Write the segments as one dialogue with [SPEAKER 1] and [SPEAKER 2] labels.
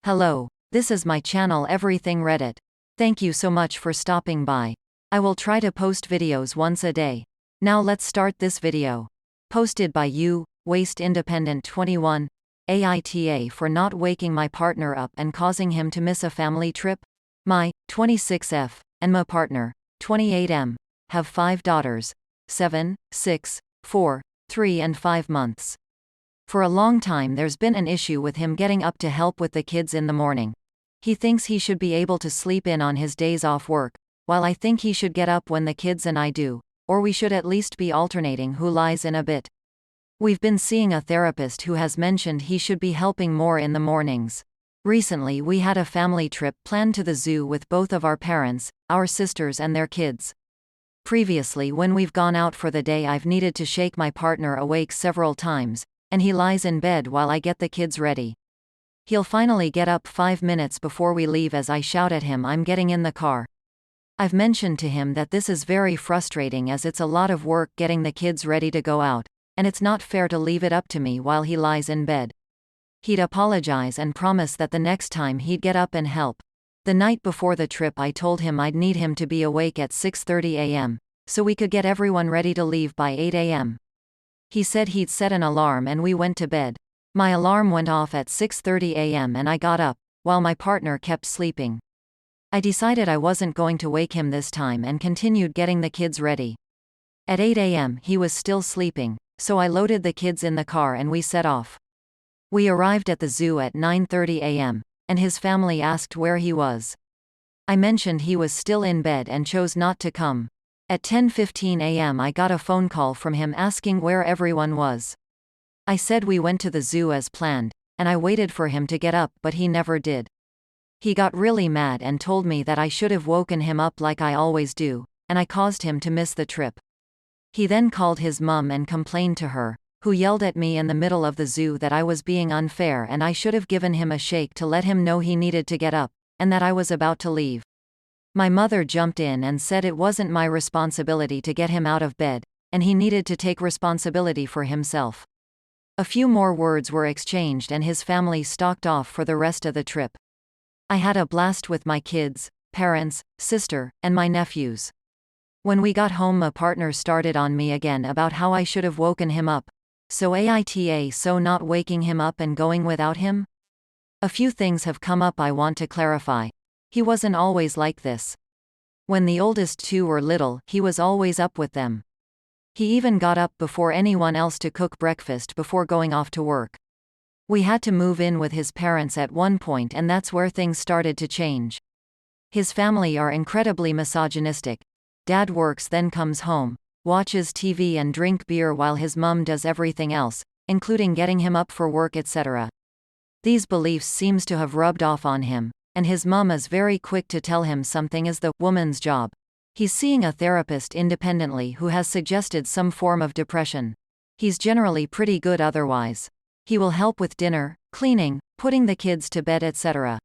[SPEAKER 1] Hello, this is my channel Everything Reddit. Thank you so much for stopping by. I will try to post videos once a day. Now let's start this video. Posted by you, Waste Independent 21, AITA for not waking my partner up and causing him to miss a family trip. My, 26F, and my partner, 28M, have 5 daughters, 7, 6, 4, 3 and 5 months. For a long time there's been an issue with him getting up to help with the kids in the morning. He thinks he should be able to sleep in on his days off work, while I think he should get up when the kids and I do, or we should at least be alternating who lies in a bit. We've been seeing a therapist who has mentioned he should be helping more in the mornings. Recently we had a family trip planned to the zoo with both of our parents, our sisters and their kids. Previously when we've gone out for the day I've needed to shake my partner awake several times, and he lies in bed while I get the kids ready. He'll finally get up 5 minutes before we leave as I shout at him I'm getting in the car. I've mentioned to him that this is very frustrating as it's a lot of work getting the kids ready to go out, and it's not fair to leave it up to me while he lies in bed. He'd apologize and promise that the next time he'd get up and help. The night before the trip I told him I'd need him to be awake at 6:30 a.m., so we could get everyone ready to leave by 8 a.m. He said he'd set an alarm and we went to bed. My alarm went off at 6:30 a.m. and I got up, while my partner kept sleeping. I decided I wasn't going to wake him this time and continued getting the kids ready. At 8 a.m. he was still sleeping, so I loaded the kids in the car and we set off. We arrived at the zoo at 9:30 a.m., and his family asked where he was. I mentioned he was still in bed and chose not to come. At 10:15 a.m. I got a phone call from him asking where everyone was. I said we went to the zoo as planned, and I waited for him to get up but he never did. He got really mad and told me that I should have woken him up like I always do, and I caused him to miss the trip. He then called his mum and complained to her, who yelled at me in the middle of the zoo that I was being unfair and I should have given him a shake to let him know he needed to get up, and that I was about to leave. My mother jumped in and said it wasn't my responsibility to get him out of bed, and he needed to take responsibility for himself. A few more words were exchanged and his family stalked off for the rest of the trip. I had a blast with my kids, parents, sister, and my nephews. When we got home my partner started on me again about how I should have woken him up. So AITA not waking him up and going without him? A few things have come up I want to clarify. He wasn't always like this. When the oldest 2 were little, he was always up with them. He even got up before anyone else to cook breakfast before going off to work. We had to move in with his parents at one point and that's where things started to change. His family are incredibly misogynistic. Dad works then comes home, watches TV and drink beer while his mum does everything else, including getting him up for work etc. These beliefs seems to have rubbed off on him, and his mum is very quick to tell him something is the woman's job. He's seeing a therapist independently who has suggested some form of depression. He's generally pretty good otherwise. He will help with dinner, cleaning, putting the kids to bed etc.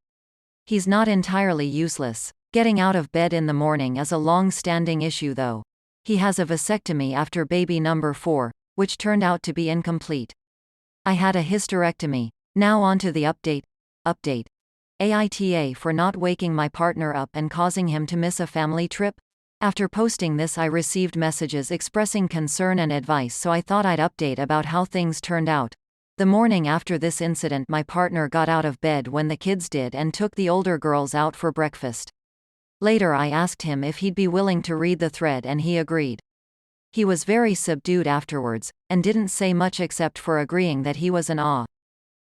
[SPEAKER 1] He's not entirely useless. Getting out of bed in the morning is a long-standing issue though. He has a vasectomy after baby number 4, which turned out to be incomplete. I had a hysterectomy. Now on to the update. AITA for not waking my partner up and causing him to miss a family trip? After posting this I received messages expressing concern and advice, so I thought I'd update about how things turned out. The morning after this incident my partner got out of bed when the kids did and took the older girls out for breakfast. Later I asked him if he'd be willing to read the thread and he agreed. He was very subdued afterwards, and didn't say much except for agreeing that he was an awe.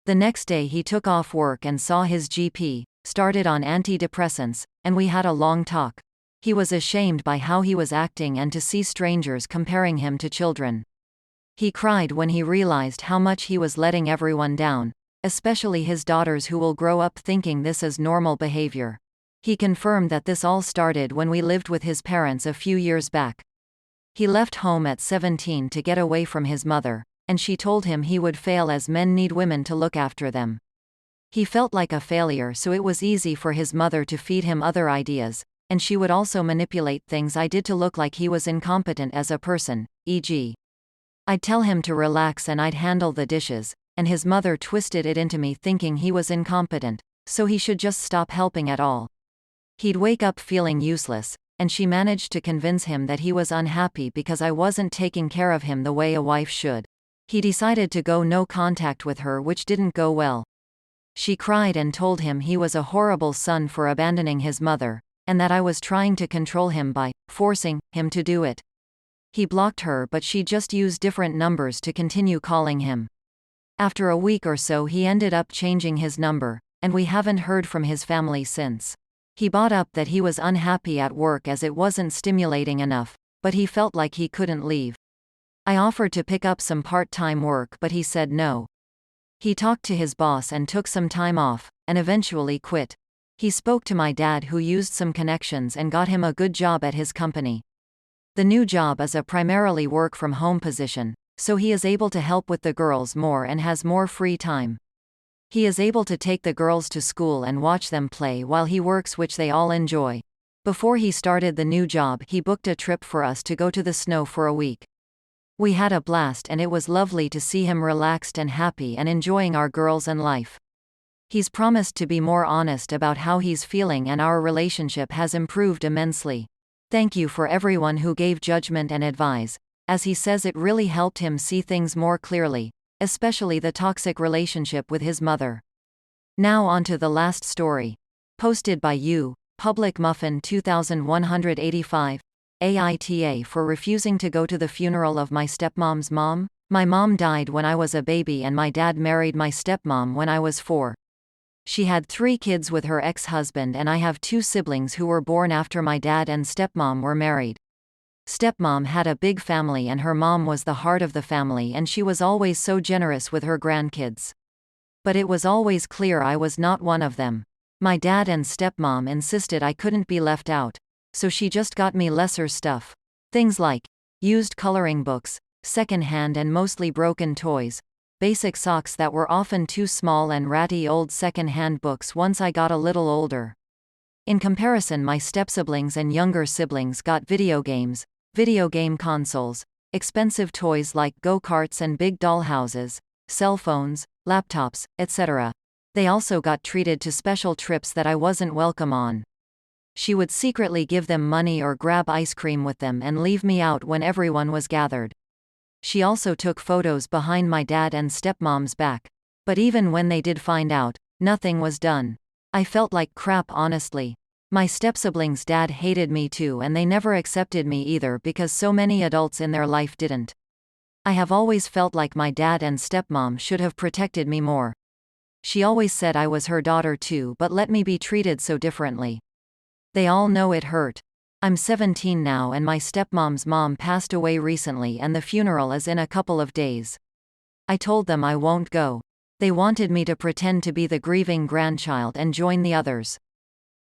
[SPEAKER 1] The next day he took off work and saw his GP, started on antidepressants, and we had a long talk. He was ashamed by how he was acting and to see strangers comparing him to children. He cried when he realized how much he was letting everyone down, especially his daughters who will grow up thinking this is normal behavior. He confirmed that this all started when we lived with his parents a few years back. He left home at 17 to get away from his mother, and she told him he would fail as men need women to look after them. He felt like a failure, so it was easy for his mother to feed him other ideas, and she would also manipulate things I did to look like he was incompetent as a person, e.g. I'd tell him to relax and I'd handle the dishes, and his mother twisted it into me thinking he was incompetent. so he should just stop helping at all. He'd wake up feeling useless, and she managed to convince him that he was unhappy because I wasn't taking care of him the way a wife should. He decided to go no contact with her, which didn't go well. She cried and told him he was a horrible son for abandoning his mother, and that I was trying to control him by forcing him to do it. He blocked her, but she just used different numbers to continue calling him. After a week or so, he ended up changing his number, and we haven't heard from his family since. He brought up that he was unhappy at work as it wasn't stimulating enough, but he felt like he couldn't leave. I offered to pick up some part-time work, but he said no. He talked to his boss and took some time off, and eventually quit. He spoke to my dad, who used some connections and got him a good job at his company. The new job is a primarily work-from-home position, so he is able to help with the girls more and has more free time. He is able to take the girls to school and watch them play while he works, which they all enjoy. Before he started the new job, he booked a trip for us to go to the snow for a week. We had a blast, and it was lovely to see him relaxed and happy and enjoying our girls and life. He's promised to be more honest about how he's feeling, and our relationship has improved immensely. Thank you for everyone who gave judgment and advice, as he says it really helped him see things more clearly, especially the toxic relationship with his mother. Now on to the last story. Posted by you, Public Muffin 2185. AITA for refusing to go to the funeral of my stepmom's mom. My mom died when I was a baby, and my dad married my stepmom when I was 4. She had 3 kids with her ex-husband, and I have 2 siblings who were born after my dad and stepmom were married. Stepmom had a big family, and her mom was the heart of the family, and she was always so generous with her grandkids. But it was always clear I was not one of them. My dad and stepmom insisted I couldn't be left out, so she just got me lesser stuff. Things like used coloring books, second-hand and mostly broken toys, basic socks that were often too small, and ratty old second-hand books once I got a little older. In comparison, my stepsiblings and younger siblings got video games, video game consoles, expensive toys like go-karts and big dollhouses, cell phones, laptops, etc. They also got treated to special trips that I wasn't welcome on. She would secretly give them money or grab ice cream with them and leave me out when everyone was gathered. She also took photos behind my dad and stepmom's back. But even when they did find out, nothing was done. I felt like crap, honestly. My stepsiblings' dad hated me too, and they never accepted me either because so many adults in their life didn't. I have always felt like my dad and stepmom should have protected me more. She always said I was her daughter too, but let me be treated so differently. They all know it hurt. I'm 17 now, and my stepmom's mom passed away recently, and the funeral is in a couple of days. I told them I won't go. They wanted me to pretend to be the grieving grandchild and join the others.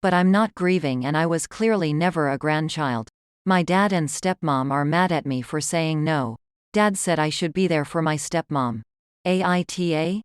[SPEAKER 1] But I'm not grieving, and I was clearly never a grandchild. My dad and stepmom are mad at me for saying no. Dad said I should be there for my stepmom. AITA?